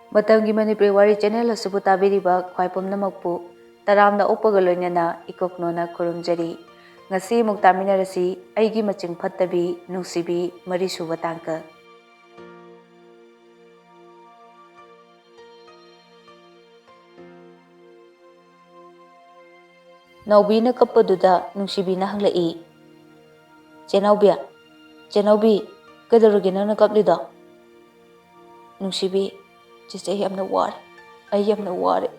Matamgi Manipuri Wari channel asubu tabiriba khwai pumnamakpu taramna oppaga loinana ikoknona khurumjari ngasi muk taminarasi Eigi Maching Fattabi Nungshibi marisuba tangka. Naubina kappaduda Nungshibi na hanglai. Chenaubi, kadarugi nangna kaplida. Nungshibi, Chiche yamna ware, ay yamna ware.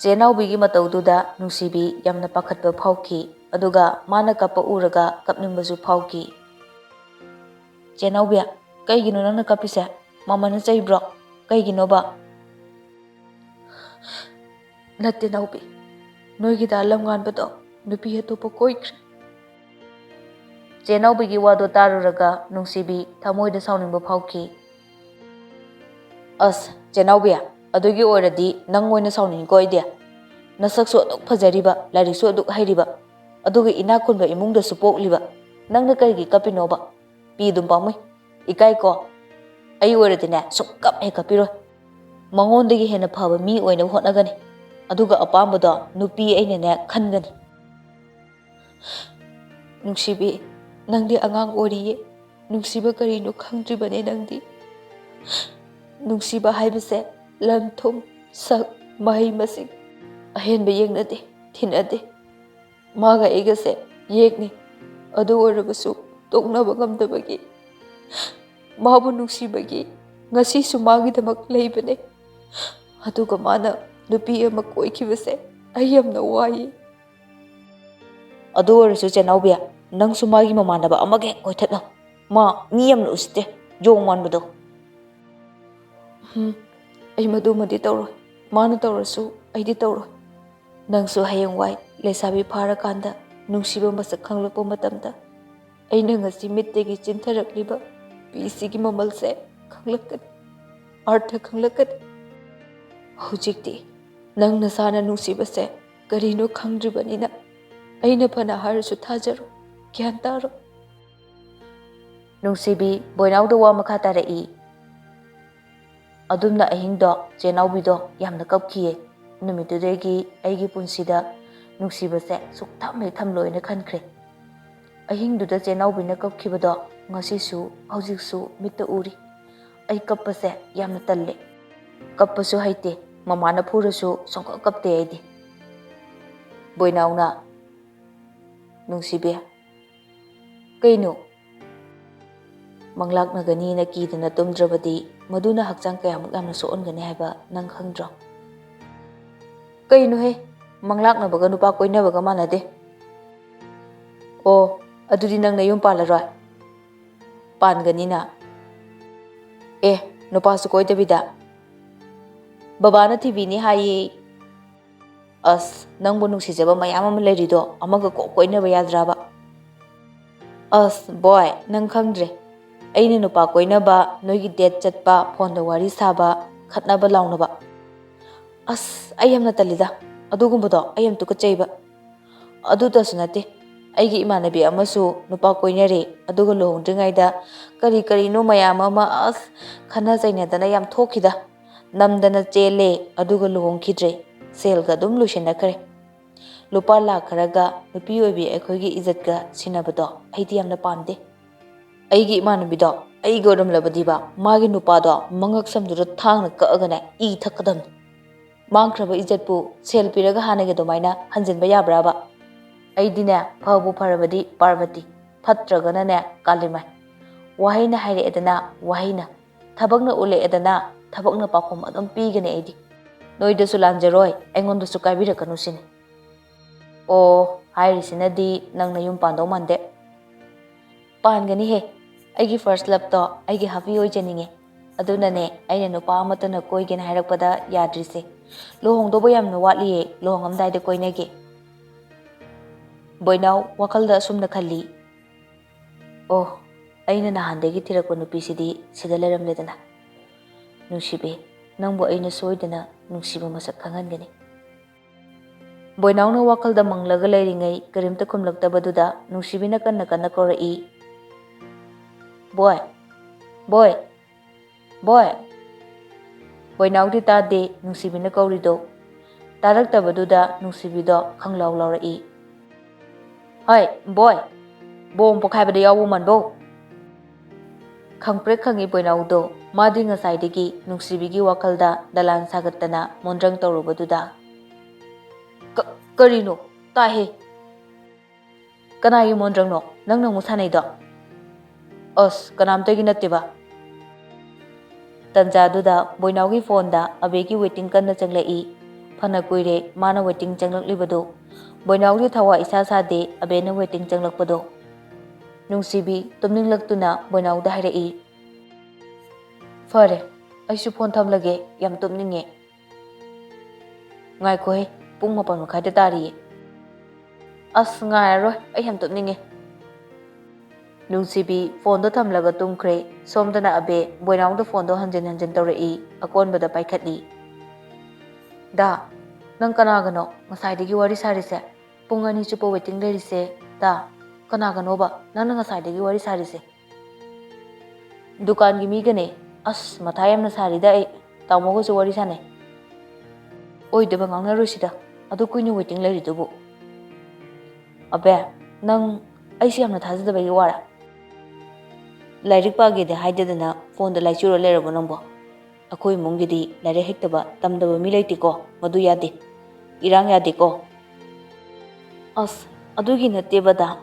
Chenaubi mataududa Nungshibi yamna pakhatpa phauki, aduga mana kappa uraga kapnimbasu phauki. Chenaubi, kaigino nangna kapisa, mamana chaibro, kaigino ba? Natte Naubi, noigida lamgan bato, nupi atopa koikre. Chenaubi wado taruraga Nungshibi thamoida sauningba phauki. As Chenaubi, adugi oradi nang oina sauning ko idea. Nasaksu aduk phajariba, lariksu aduk hairiba. Aduga inakunba imungda supokliba. Nangna karigi kapinoba. Pidum pamui. Ikai ko. Ai oradi na sukkap he kapiro. Mangondagi hena phaba mi oina hotnagani. Aduga apambada nupi aina na khangani. Nungshibi, nangdi angang oriye. Nungshiba karino khangdribane nangdi. Nungshiba haibase lam thum sak mahi masik ahen be yengnade thinade maga egase yekni adu orabasu toknaba ngamdabagi mabu nungsibagi ngasi sumagi damak leibane aduga mana nupi ama koikibase ayamna wayi adu orasu Chenaubi nang sumagi mamanaba amage koithatna ma mi yamna usite jong manbado ay madumadi tawro mana tawrasu aydi tawro nangsu hayang wai lesabi pharakanda nungshiba masak khanglakpa matamda aina ngasi mittegi chintharakliba pisigi mamalse khanglakkani artha khanglakkani hujikti nang nasana nungsibase karino khangdribanina aina phana harasu thajaro gyan taro Nungshibi boinauda wa makha tarai adumna ahingdo Chenaubido yamna kapkiye numitudegi aigi punsida nungsibase sukthamai thamloina khankhre ahingduda Chenaubina kapkhibado ngasisu hojiksu mitta uri ai kappase yamna talle kappasu haite mamana phurasu songka kapte aidi boinauna Nungshibi kaino manglaknagani na kidana tumdrabadi maduna hakchang kayamuk yamna soongani haiba nang khangdro kaino he manglaknabaga nupa koinabaga manade o adudi nang na yum palaroi pangani na nupa su koidabida babana tibini hayi as nangbu nungsijaba mayam ama lerido amaga koinaba yadraba as boy nang khangdre aina nupa koinaba noigi date chatpa phone da wari saba khatnaba launaba as ayamna talida adugumbado ayam tukachaiba aduda sunate aigi imanabi amasu nupa koinare aduga lohongdringaida kari no mayam ama as khana jaina dana yam thokida namdana chele aduga lohongkhidre selga dum lusinakare lupa lakharaga nupi oibi ekhoigi izzatga sinabado aidi yamna pamde aigi imanabido aigi oramlabadiba magi nupado mangak samdura thangna kaagana I thakadam mangkraba izzatpu sel piraga hanage domaina hanjinba yabraba aidine phabu pharabadi Parvati phatragana ne kalimai wahaina haire edana wahaina thabakna ule edana thabakna pakhom adum pigane aidi noida sulanjaroi engonda su kaibirakanu sine o hairisinadi nangna yum pando mande pangani he aigi first love to aigi happy oi janinge adunane aina nupa amatana koigen hairakpada yadrise lohongdobo yamna watliye lohongamdaida koinage boinau wakalda sumna khalli oh aina nahandegi thirakpa nupisidi sida leramledana Nungshibi nangbu aina soidana nungshiba masak khangangani boinauna wakalda manglaga leiringai karimta khumlaktabaduda Nungshibi na kanna korai boy Boinaudi tade Nungsibina kaurido. Taraktabaduda Nungsibido khanglaw lawrai. Hoi, boy. Bom pokhaibada yawu manbo. Khangprek khangi Boinaudo madi ngasaidagi Nungsibigi wakalda dalan sagattana mondrang tawrubaduda. Karino tahe. Kanai mondrang no nang musanaido. Os kanamtagi natteba. Tanjaduda Boinaugi phoneda abegi waiting kanna changlai. Phana kuire mana waiting changlaklibado. Boinaugi thawa isa sade abena waiting changlakpado. Nungsibi tumninglaktuna Boinauda hairai. Fare, aisu phone thamlage yam tumninge. Ngai koi pung mapan makhai da tari. As ngai roi ai yam tumninge. Nungsibi phone do thamlaga tumkhre somdana abe Boinauda phone do hanjin hanjin tawrai akonbada paikhatli. Da nang kanagano ngasaidagi wari sarise pung ani chupa waiting lerise da kanagano ba nang ngasaidagi wari sarise. Dukan gi migane as mathayam na sarida ai tamogo su wari sane. Oi de bangangna rusida adu kuini waiting leridubu. Abe nang aisi yamna thajada bai wara. Lairik page de haidadana phone da laichuro lerabo nambo. Akoi mungidi laire hektaba tamdaba mi leitiko madu yade. Irang yade ko. As adugi nattebada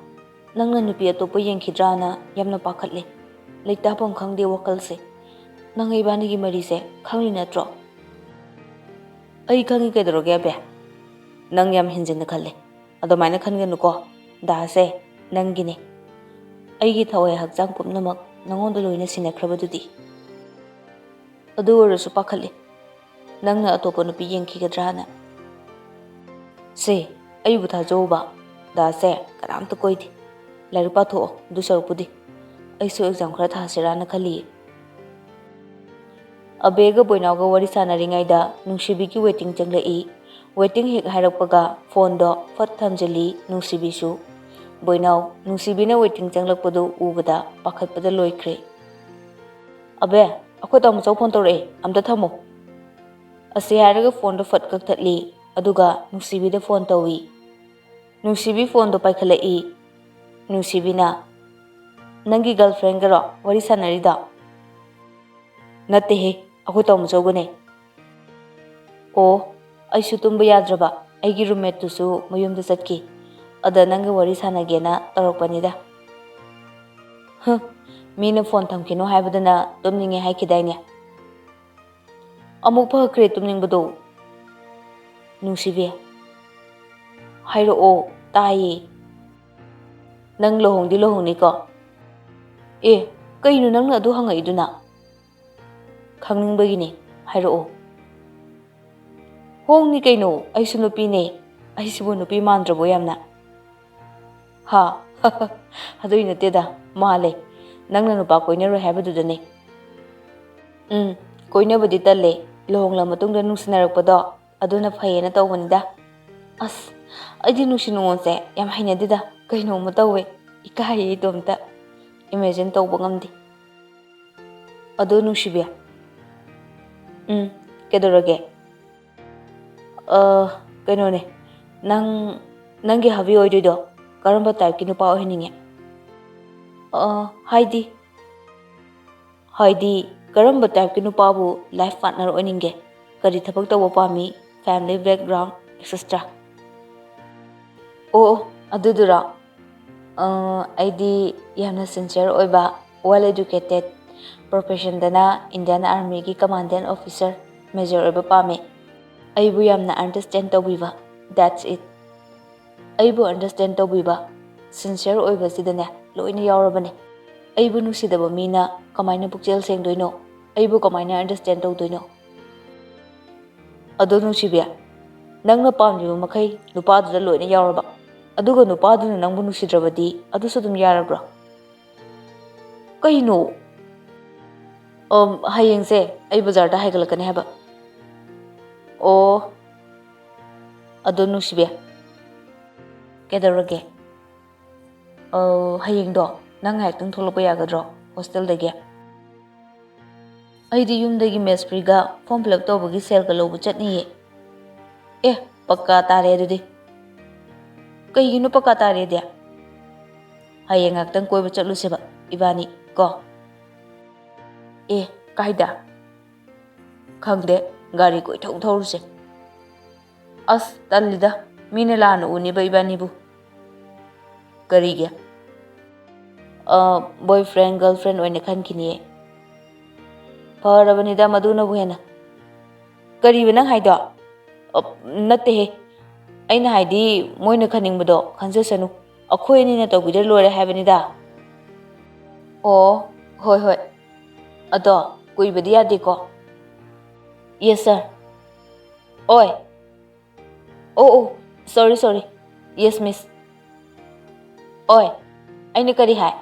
nangna nupi atopo yengkhidrana yamna pakhatle. Leita pam khangde wakalse. Nang ibanigi marise khangli natro. Ai khangi kedroge be. Nang yam hinjin khalle. Adomaina khangenu ko. Da se nangine. Aigi thawai hakjang pumnamak nangonda loina sinakrabadudi. Adu orasu pakhalle. Nangna atopo nupi yengkhigadrana. Se ayu butha joba da se karamta koidi. Laripa tho du sarupudi. Aisu exam khara thasirana khali. Abega Boinauga wari sanaringaida Nungsibigi waiting changlai. Waiting hek hairakpaga phone do fat thamjali Nungsibisu. Boinau Nungsibina waiting changlakpadu ubada pakhatpada loikre. Abe akhoi tamu chau phone tore amta thamo. Ase haraga phone do fat kakthatli aduga Nungsibida phone tawi. Nungsibi phone do paikhalai. Nungsibina nangi girlfriend garo wari sanarida. Natte he akhoi tamu chau gane. O aisu tumba yadraba aigi roommate tusu mayumda chatki. Ada nanga wari sanagena tarakpanida. Mina phone thamkino haibadana tumninge haikidaine. Amuk phakre tumningbado. Nungsibi. Hairo o taye. Nang lohongdi lohongni ko. Kainu nangna adu hangaiduna. Khangingbagini hairo o. Hongni kaino aisu nupi ne. Aisibu nupi mandrabo yamna. Ha adui nateda male. Nangna nupa koinaro haibadudane. Koinabadi talle lohongla matungda nungsinarapado aduna phayena tawbanida. As aidi nungsinungonse yam hainadida kaino matawe ikaye idomta imagine tawba ngamdi. Ado nungsibi. Kedorage. Kaino ne nangi habi oidoido karamba type ki nupa ohininge. Haidi karamba type ki nupa bu life partner oininge. Kari thabak tawba pami family background etc. Adudura. Aidi yamna sincere oiba well educated profession dana Indian Army ki commandant officer major oiba pame. Aibu yamna understand tawbiba. That's it. Aibu understand tawbiba. Sincere oiba sidane loina yaurabane. Aibu nusidaba mina kamaina pukchel sengdoino. Aibu kamaina understand tawdoino. Ado nungsibi. Nangna pamjiba makai nupaduda loina yauraba. Aduga nupaduna nangbu nusidrabadi adusu dum yarabra. Kaino hayengse ai bazar da haigalakane haba. Ado nungsibi. Kedarage. Hayeng do nang hai tung tholokpa yagadro hostel dage. ꯑꯩꯗꯤ ꯌꯨꯝꯗꯒꯤ ꯃꯦꯠꯁ ꯐ꯭ꯔꯤꯒ form fill up ꯇꯧꯕꯒꯤ ꯁꯦꯜꯒ ꯂꯧꯕ ꯆꯠꯅꯤꯌꯦ ꯑꯦ ꯄꯛꯀꯥ ꯇꯥꯔꯦ ꯑꯗꯨꯗꯤ ꯀꯩꯒꯤꯅꯣ ꯄꯛꯀꯥ ꯇꯥꯔꯦꯗꯤ ꯍꯌꯦꯡ ꯉꯥꯛꯇꯪ ꯀꯣꯏꯕ ꯆꯠꯂꯨꯁꯦꯕ ꯏꯕꯥꯅꯤ ꯀꯣ ꯑꯦ ꯀꯥꯏꯗ ꯈꯪꯗꯦ ꯒꯥꯔꯤ ꯀꯣꯏꯊꯧ ꯊꯧꯔꯨꯁꯦ ꯑꯁ ꯇꯜꯂꯤꯗ ꯃꯤꯅ ꯂꯥꯟꯅ ꯎꯅꯤꯕ ꯏꯕꯥꯅꯤꯕꯨ ꯀꯔꯤꯒꯤ ꯕꯣꯏꯐ꯭ꯔꯦꯟ ꯒꯔꯜꯐ꯭ꯔꯦꯟ ꯑꯣꯏꯅ ꯈꯟꯈꯤꯅꯤꯌꯦ ꯐꯔꯕꯅꯤꯗ ꯃꯗꯨꯅꯕꯨ ꯍꯦꯟꯅ ꯀꯔꯤꯕ ꯅꯪ ꯍꯥꯏꯗꯣ ꯅꯠꯇꯦꯍꯦ ꯑꯩꯅ ꯍꯥꯏꯗꯤ ꯃꯣꯏꯅ ꯈꯟꯅꯤꯡꯕꯗꯣ ꯈꯟꯖꯁꯅꯨ ꯑꯩꯈꯣꯏ ꯑꯅꯤꯅ ꯇꯧꯕꯤꯗ ꯂꯣꯏꯔꯦ ꯍꯥꯏꯕꯅꯤꯗ ꯑꯣ ꯍꯣꯏ ꯍꯣꯏ ꯑꯗꯣ ꯀꯨꯏꯕꯗꯤ ꯌꯥꯗꯦꯀꯣ ꯌꯦꯁ ꯁꯔ ꯑꯣꯏ ꯑꯣ ꯁꯣꯔꯤ ꯌꯦꯁ ꯃꯤꯁ ꯑꯣꯏ ꯑꯩꯅ ꯀꯔꯤ ꯍꯥꯏ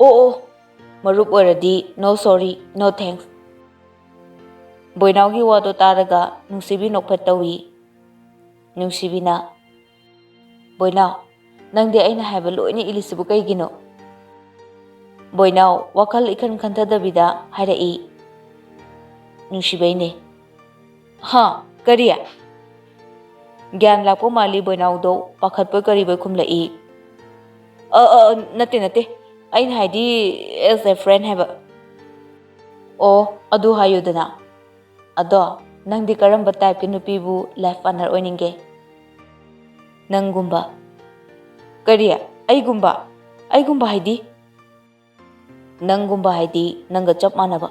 ꯑꯣ ꯃꯔꯨꯞ ꯑꯣꯏꯔꯗꯤ ꯅꯣ ꯁꯣꯔꯤ ꯅꯣ ꯊꯦꯡꯛꯁ ꯕꯣꯏꯅꯥꯎꯒꯤ ꯋꯥꯗꯣ ꯇꯥꯔꯒ ꯅꯨꯡꯁꯤꯕꯤ ꯅꯣꯛꯐꯦꯠ ꯇꯧꯏ ꯅꯨꯡꯁꯤꯕꯤꯅ ꯕꯣꯏꯅꯥꯎ ꯅꯪꯗꯤ ꯑꯩꯅ ꯍꯥꯏꯕ ꯂꯣꯏꯅ ꯏꯜꯂꯤꯁꯤꯕꯨ ꯀꯩꯒꯤꯅꯣ ꯕꯣꯏꯅꯥꯎ ꯋꯥꯈꯜ ꯏꯈꯟ ꯈꯟꯊꯗꯕꯤꯗ ꯍꯥꯏꯔꯛꯏ ꯅꯨꯡꯁꯤꯕꯩꯅꯦ ꯍꯥ ꯀꯔꯤ ꯒ꯭ꯌꯥꯟ ꯂꯥꯛꯄ ꯃꯥꯜꯂꯤ ꯕꯣꯏꯅꯥꯎꯗꯣ ꯄꯥꯈꯠꯄꯣꯏ ꯀꯔꯤꯕꯣꯏ ꯈꯨꯝꯂꯛꯏ ꯅꯠꯇꯦ ꯑꯩꯅ ꯍꯥꯏꯗꯤ ꯑꯦꯁ ꯑꯦ ꯐ꯭ꯔꯦꯟ ꯍꯥꯏꯕ ꯑꯣ ꯑꯗꯨ ꯍꯥꯏꯌꯨꯗꯅ ꯑꯗꯣ ꯅꯪꯗꯤ ꯀꯔꯝꯕ ꯇꯥꯏꯞꯀꯤ ꯅꯨꯄꯤꯕꯨ ꯂꯥꯏꯐ ꯄꯥꯔꯠꯅꯔ ꯑꯣꯏꯅꯤꯡꯒꯦ ꯅꯪꯒꯨꯝꯕ ꯀꯔꯤ ꯑꯩꯒꯨꯝꯕ ꯍꯥꯏꯗꯤ ꯅꯪꯒꯨꯝꯕ ꯍꯥꯏꯗꯤ ꯅꯪꯒ ꯆꯞ ꯃꯥꯟꯅꯕ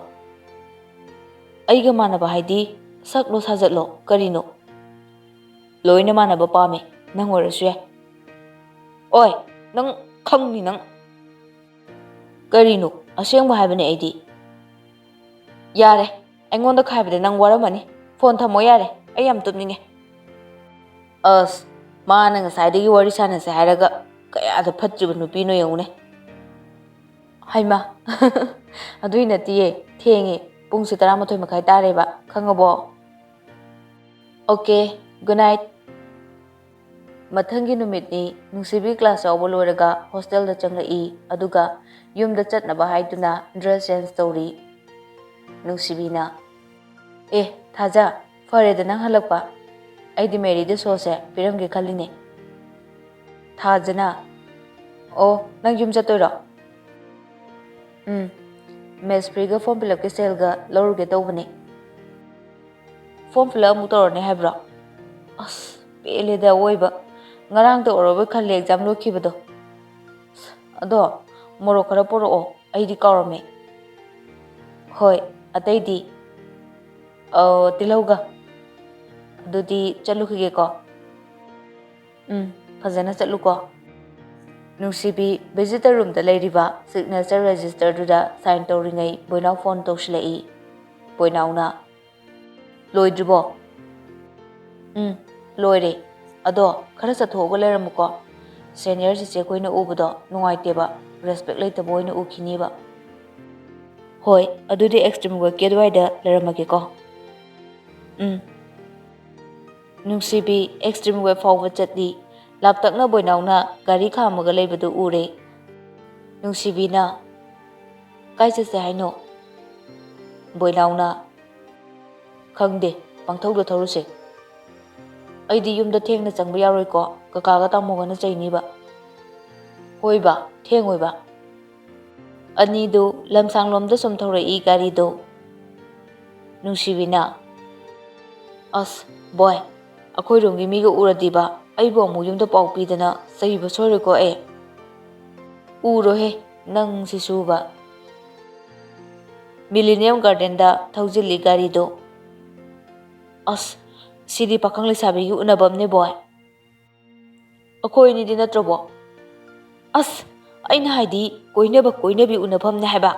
ꯑꯩꯒ ꯃꯥꯟꯅꯕ ꯍꯥꯏꯗꯤ ꯁꯛꯂꯣ ꯁꯥꯖꯠꯂꯣ ꯀꯔꯤꯅꯣ ꯂꯣꯏꯅ ꯃꯥꯟꯅꯕ ꯄꯥꯝꯃꯦ ꯅꯪ ꯑꯣꯏꯔꯁꯨ ꯌꯥꯏ ꯑꯣꯏ ꯅꯪ ꯈꯪꯅꯤ ꯅꯪ ꯀꯔꯤꯅꯣ ꯑꯁꯦꯡꯕ ꯍꯥꯏꯕꯅꯦ ꯑꯩꯗꯤ ꯌꯥꯔꯦ ꯑꯩꯉꯣꯟꯗ ꯈꯥꯏꯕꯗ ꯅꯪ ꯋꯥꯔꯝꯃꯅꯤ ꯐꯣꯟ ꯊꯝꯃꯣ ꯌꯥꯔꯦ ꯑꯩ ꯌꯥꯝ ꯇꯨꯝꯅꯤꯡꯉꯦ ꯑꯁ ꯃꯥꯅ ꯉꯁꯥꯏꯗꯒꯤ ꯋꯥꯔꯤ ꯁꯥꯟꯅꯁꯦ ꯍꯥꯏꯔꯒ ꯀꯌꯥꯗ ꯐꯠꯇ꯭ꯔꯤꯕ ꯅꯨꯄꯤꯅꯣ ꯌꯦꯡꯉꯨꯅꯦ ꯍꯩꯃꯥ ꯑꯗꯨꯏ ꯅꯠꯇꯤꯌꯦ ꯊꯦꯡꯉꯦ ꯄꯨꯡꯁꯦ 11:30 ꯇꯥꯔꯦꯕ ꯈꯪꯉꯕꯣ ꯑꯣꯀꯦ ꯒꯨꯗ ꯅꯥꯏꯠ ꯃꯊꯪꯒꯤ ꯅꯨꯃꯤꯠꯅꯤ ꯅꯨꯡꯁꯤꯕꯤ ꯀ꯭ꯂꯥꯁ ꯌꯥꯎꯕ ꯂꯣꯏꯔꯒ ꯍꯣꯁꯇꯦꯜꯗ ꯆꯪꯂꯛꯏ ꯑꯗꯨꯒ ꯌꯨꯝꯗ ꯆꯠꯅꯕ ꯍꯥꯏꯗꯨꯅ ꯗ꯭ꯔꯦꯁ ꯆꯦꯟꯖ ꯇꯧꯔꯤ ꯅꯨꯡꯁꯤꯕꯤꯅ ꯑꯦ ꯊꯥꯖ ꯐꯔꯦꯗ ꯅꯪ ꯍꯜꯂꯛꯄ ꯑꯩꯗꯤ ꯃꯦꯔꯤꯗ ꯁꯣꯁꯦ ꯄꯤꯔꯝꯒꯦ ꯈꯜꯂꯤꯅꯦ ꯊꯥꯖꯅ ꯑꯣ ꯅꯪ ꯌꯨꯝ ꯆꯠꯇꯣꯏꯔꯣ ꯃꯦꯠꯁ ꯐ꯭ꯔꯤꯒ ꯐꯣꯔꯝ ꯐꯤꯜ ꯑꯞꯀꯤ ꯁꯦꯜꯒ ꯂꯧꯔꯨꯒꯦ ꯇꯧꯕꯅꯦ ꯐꯣꯔꯝ ꯐꯤꯜ ꯑꯞ ꯑꯃꯨꯛ ꯇꯧꯔꯅꯤ ꯍꯥꯏꯕ꯭ꯔꯣ ꯑꯁ ꯄꯦꯜꯂꯦꯗ ꯑꯋꯣꯏꯕ ꯉꯔꯥꯡꯇ ꯑꯣꯏꯔꯕꯣꯏ ꯈꯜꯂꯦ ꯑꯦꯛꯖꯥꯝ ꯂꯣꯏꯈꯤꯕꯗꯣ ꯑꯗꯣ ꯃꯣꯔꯣꯛ ꯈꯔ ꯄꯨꯔꯛꯑꯣ ꯑꯩꯗꯤ ꯀꯥꯎꯔꯝꯃꯦ ꯍꯣꯏ ꯑꯇꯩꯗꯤ ꯇꯤꯜꯍꯧꯒ ꯑꯗꯨꯗꯤ ꯆꯠꯂꯨꯈꯤꯒꯦꯀꯣ ꯐꯖꯅ ꯆꯠꯂꯨꯀꯣ ꯅꯨꯡꯁꯤꯕꯤ ꯚꯤꯖꯤꯇꯔ ꯔꯨꯝꯗ ꯂꯩꯔꯤꯕ ꯁꯤꯒꯅꯦꯆꯔ ꯔꯦꯖꯤꯁꯇꯔꯗꯨꯗ ꯁꯥꯏꯟ ꯇꯧꯔꯤꯉꯩ ꯕꯣꯏꯅꯥꯎ ꯐꯣꯟ ꯇꯧꯁꯤꯜꯂꯛꯏ ꯕꯣꯏꯅꯥꯎꯅ ꯂꯣꯏꯗ꯭ꯔꯤꯕꯣ ꯂꯣꯏꯔꯦ ꯑꯗꯣ ꯈꯔ ꯆꯠꯊꯣꯛꯑꯒ ꯂꯩꯔꯝꯃꯨꯀꯣ ꯁꯦꯅꯤꯌꯔ ꯆꯤꯆꯦ ꯑꯩꯈꯣꯏꯅ ꯎꯕꯗꯣ ꯅꯨꯡꯉꯥꯏꯇꯦꯕ ꯔꯦꯁꯄꯦꯛ ꯂꯩꯇꯕ ꯑꯣꯏꯅ ꯎꯈꯤꯅꯦꯕ ꯍꯣꯏ ꯑꯗꯨꯗꯤ ꯑꯦꯛꯁꯇ꯭ꯔꯤꯝ ꯋꯦꯕꯀꯤ ꯑꯗꯨꯋꯥꯏꯗ ꯂꯩꯔꯝꯃꯒꯦꯀꯣ ꯅꯨꯡꯁꯤꯕꯤ ꯑꯦꯛꯁꯇ꯭ꯔꯤꯝ ꯋꯦꯕ ꯐꯥꯎꯕ ꯆꯠꯂꯤ ꯂꯥꯞꯇꯛꯅ ꯕꯣꯏꯅꯥꯎꯅ ꯒꯥꯔꯤ ꯈꯥꯝꯃꯒ ꯂꯩꯕꯗꯨ ꯎꯔꯦ ꯅꯨꯡꯁꯤꯕꯤꯅ ꯀꯥꯏ ꯆꯠꯁꯦ ꯍꯥꯏꯅꯣ ꯕꯣꯏꯅꯥꯎꯅ ꯈꯪꯗꯦ ꯄꯪꯊꯧꯗ ꯊꯧꯔꯨꯁꯦ ꯑꯩꯗꯤ ꯌꯨꯝꯗ ꯊꯦꯡꯅ ꯆꯪꯕ ꯌꯥꯔꯣꯏꯀꯣ ꯀꯀꯥꯒ ꯇꯥꯃꯣꯒꯅ ꯆꯩꯅꯤꯕ ꯍꯣꯏꯕ ꯊꯦꯡꯉꯣꯏꯕ ꯑꯅꯤꯗꯨ ꯂꯝꯁꯥꯡꯂꯣꯝꯗ ꯁꯨꯝ ꯊꯧꯔꯛꯏ ꯒꯥꯔꯤꯗꯣ ꯅꯨꯡꯁꯤꯕꯤꯅ ꯑꯁ ꯕꯣꯏ ꯑꯩꯈꯣꯏꯔꯣꯝꯒꯤ ꯃꯤꯒ ꯎꯔꯗꯤꯕ ꯑꯩꯕꯨ ꯑꯃꯨꯛ ꯌꯨꯝꯗ ꯄꯥꯎ ꯄꯤꯗꯅ ꯆꯩꯕ ꯁꯣꯏꯔꯣꯏꯀꯣ ꯎꯔꯣꯍꯦ ꯅꯪ ꯁꯤꯁꯨꯕ ꯃꯤꯂꯤꯅꯤꯌꯝ ꯒꯥꯔꯗꯦꯟꯗ ꯊꯧꯖꯤꯜꯂꯤ ꯒꯥꯔꯤꯗꯣ ꯑꯁ ꯁꯤꯗꯤ ꯄꯥꯈꯪ ꯂꯩꯁꯥꯕꯤꯒꯤ ꯎꯅꯕꯝꯅꯦ ꯕꯣꯏ ꯑꯩꯈꯣꯏ ꯑꯅꯤꯗꯤ ꯅꯠꯇ꯭ꯔꯕꯣ ꯑꯁ ꯑꯩꯅ ꯍꯥꯏꯗꯤ ꯀꯣꯏꯅꯕ ꯀꯣꯏꯅꯕꯤ ꯎꯅꯐꯝꯅꯦ ꯍꯥꯏꯕ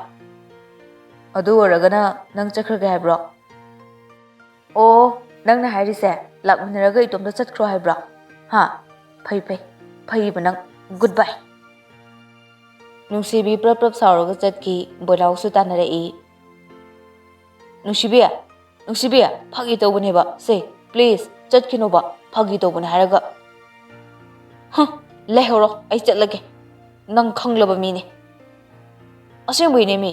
ꯑꯗꯨ ꯑꯣꯏꯔꯒꯅ ꯅꯪ ꯆꯠꯈ꯭ꯔꯒꯦ ꯍꯥꯏꯕ꯭ꯔꯣ ꯑꯣ ꯅꯪꯅ ꯍꯥꯏꯔꯤꯁꯦ ꯂꯥꯛꯃꯤꯟꯅꯔꯒ ꯏꯇꯣꯝꯇ ꯆꯠꯈ꯭ꯔꯣ ꯍꯥꯏꯕ꯭ꯔꯣ ꯍꯥ ꯐꯩꯕ ꯅꯪ ꯒꯨꯗ ꯕꯥꯏ ꯅꯨꯡꯁꯤꯕꯤ ꯄ꯭ꯔꯞ ꯄ꯭ꯔꯞ ꯁꯥꯎꯔꯒ ꯆꯠꯈꯤ ꯕꯣꯏꯅꯥꯎꯁꯨ ꯇꯥꯟꯅꯔꯛꯏ ꯅꯨꯡꯁꯤꯕꯤ ꯐꯥꯒꯤ ꯇꯧꯕꯅꯦꯕ ꯁꯦ ꯄ꯭ꯂꯤꯖ ꯆꯠꯈꯤꯅꯣꯕ ꯐꯥꯒꯤ ꯇꯧꯕꯅꯦ ꯍꯥꯏꯔꯒ ꯂꯩꯍꯧꯔꯣ ꯑꯩ ꯆꯠꯂꯒꯦ ꯅꯪ ꯈꯪꯂꯕ ꯃꯤꯅꯦ ꯑꯁꯦꯡꯕꯩꯅꯦ ꯃꯤ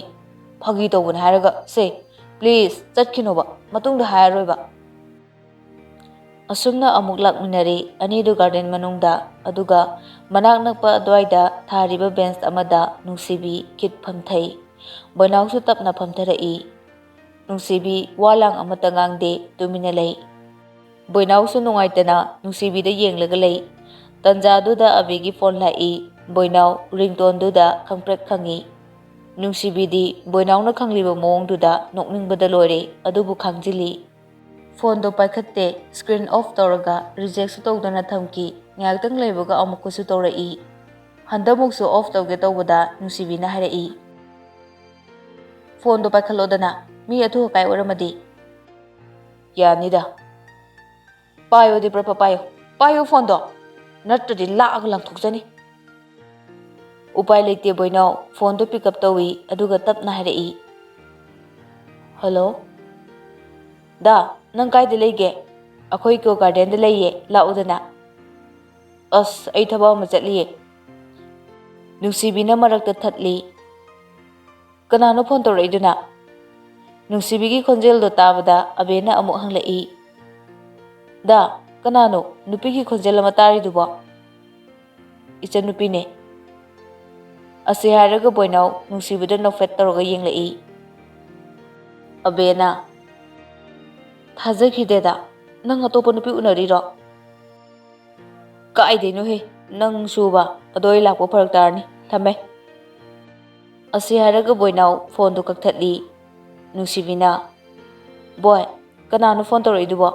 ꯐꯥꯒꯤ ꯇꯧꯕꯅꯦ ꯍꯥꯏꯔꯒ ꯁꯦ ꯄ꯭ꯂꯤꯖ ꯆꯠꯈꯤꯅꯣꯕ ꯃꯇꯨꯡꯗ ꯍꯥꯏꯔꯔꯣꯏꯕ ꯑꯁꯨꯝꯅ ꯑꯃꯨꯛ ꯂꯥꯛꯃꯤꯟꯅꯔꯤ ꯑꯅꯤꯗꯨ ꯒꯥꯔꯗꯦꯟ ꯃꯅꯨꯡꯗ ꯑꯗꯨꯒ ꯃꯅꯥꯛ ꯅꯛꯄ ꯑꯗꯨꯋꯥꯏꯗ ꯊꯥꯔꯤꯕ ꯕꯦꯟꯆ ꯑꯃꯗ ꯅꯨꯡꯁꯤꯕꯤ ꯀꯤꯠ ꯐꯝꯊꯩ ꯕꯣꯏꯅꯥꯎꯁꯨ ꯇꯞꯅ ꯐꯝꯊꯔꯛꯏ ꯅꯨꯡꯁꯤꯕꯤ ꯋꯥ ꯂꯥꯡ ꯑꯃꯠꯇ ꯉꯥꯡꯗꯦ ꯇꯨꯃꯤꯟꯅ ꯂꯩ ꯕꯣꯏꯅꯥꯎꯁꯨ ꯅꯨꯡꯉꯥꯏꯇꯅ ꯅꯨꯡꯁꯤꯕꯤꯗ ꯌꯦꯡꯂꯒ ꯂꯩ ꯇꯟꯖꯥꯗꯨꯗ ꯑꯕꯤꯒꯤ ꯐꯣꯟ ꯂꯥꯛꯏ ꯕꯣꯏꯅꯥꯎ ꯔꯤꯡꯇꯣꯟꯗꯨꯗ ꯈꯪꯄ꯭ꯔꯦꯛ ꯈꯪꯏ ꯅꯨꯡꯁꯤꯕꯤꯗꯤ ꯕꯣꯏꯅꯥꯎꯅ ꯈꯪꯂꯤꯕ ꯃꯑꯣꯡꯗꯨꯗ ꯅꯣꯛꯅꯤꯡꯕꯗ ꯂꯣꯏꯔꯦ ꯑꯗꯨꯕꯨ ꯈꯥꯡꯖꯤꯜꯂꯤ ꯐꯣꯟꯗꯣ ꯄꯥꯏꯈꯠꯇꯦ ꯁ꯭ꯀ꯭ꯔꯤꯟ ꯑꯣꯐ ꯇꯧꯔꯒ ꯔꯤꯖꯦꯛꯁꯨ ꯇꯧꯗꯅ ꯊꯝꯈꯤ ꯉꯥꯏꯍꯥꯛꯇꯪ ꯂꯩꯕꯒ ꯑꯃꯨꯛꯀꯁꯨ ꯇꯧꯔꯛꯏ ꯍꯟꯗꯛꯃꯨꯛꯁꯨ ꯑꯣꯐ ꯇꯧꯒꯦ ꯇꯧꯕꯗ ꯅꯨꯡꯁꯤꯕꯤꯅ ꯍꯥꯏꯔꯛꯏ ꯐꯣꯟꯗꯣ ꯄꯥꯏꯈꯠꯂꯣꯗꯅ ꯃꯤ ꯑꯊꯨ ꯑꯀꯥꯏ ꯑꯣꯏꯔꯝꯃꯗꯤ ꯌꯥꯅꯤꯗ ꯄꯥꯏꯌꯣꯗꯤ ꯄ꯭ꯔꯄ ꯄꯥꯏꯌꯣ ꯄꯥꯏꯌꯣ ꯐꯣꯟꯗꯣ ꯅꯠꯇ꯭ꯔꯗꯤ ꯂꯥꯛꯑꯒ ꯂꯪꯊꯣꯛꯆꯅꯤ ꯎꯄꯥꯏ ꯂꯩꯇꯦ ꯕꯣꯏꯅꯥꯎ ꯐꯣꯟꯗꯣ ꯄꯤꯛ ꯑꯞ ꯇꯧꯏ ꯑꯗꯨꯒ ꯇꯞꯅ ꯍꯥꯏꯔꯛꯏ ꯍꯜꯂꯣ ꯗꯥ ꯅꯪ ꯀꯥꯏꯗ ꯂꯩꯒꯦ ꯑꯩꯈꯣꯏ ꯀꯣ ꯒꯥꯔꯗꯦꯟꯗ ꯂꯩꯌꯦ ꯂꯥꯛꯎꯗꯅ ꯑꯁ ꯑꯩ ꯊꯕꯛ ꯑꯃ ꯆꯠꯂꯤꯌꯦ ꯅꯨꯡꯁꯤꯕꯤꯅ ꯃꯔꯛꯇ ꯊꯠꯂꯤ ꯀꯅꯥꯅꯣ ꯐꯣꯟ ꯇꯧꯔꯛꯏꯗꯨꯅ ꯅꯨꯡꯁꯤꯕꯤꯒꯤ ꯈꯣꯟꯖꯦꯜꯗꯣ ꯇꯥꯕꯗ ꯑꯕꯦꯅ ꯑꯃꯨꯛ ꯍꯪꯂꯛꯏ ꯗꯥ ꯀꯅꯥꯅꯣ ꯅꯨꯄꯤꯒꯤ ꯈꯣꯟꯖꯦꯜ ꯑꯃ ꯇꯥꯔꯤꯗꯨꯕꯣ ꯏꯆꯟꯅꯨꯄꯤꯅꯦ ꯑꯁꯤ ꯍꯥꯏꯔꯒ ꯕꯣꯏꯅꯥꯎ ꯅꯨꯡꯁꯤꯕꯤꯗ ꯅꯣꯛꯐꯦꯠ ꯇꯧꯔꯒ ꯌꯦꯡꯂꯛꯏ ꯑꯕꯦꯅ ꯊꯥꯖꯈꯤꯗꯦꯗ ꯅꯪ ꯑꯇꯣꯞꯄ ꯅꯨꯄꯤ ꯎꯅꯔꯤꯔꯣ ꯀꯥꯏꯗꯩꯅꯣꯍꯦ ꯅꯪ ꯁꯨꯕ ꯑꯗꯣ ꯑꯩ ꯂꯥꯛꯄ ꯐꯔꯛ ꯇꯥꯔꯅꯤ ꯊꯝꯃꯦ ꯑꯁꯤ ꯍꯥꯏꯔꯒ ꯕꯣꯏꯅꯥꯎ ꯐꯣꯟꯗꯣ ꯀꯛꯊꯠꯂꯤ ꯅꯨꯡꯁꯤꯕꯤꯅ ꯕꯣꯏ ꯀꯅꯥꯅꯣ ꯐꯣꯟ ꯇꯧꯔꯛꯏꯗꯨꯕꯣ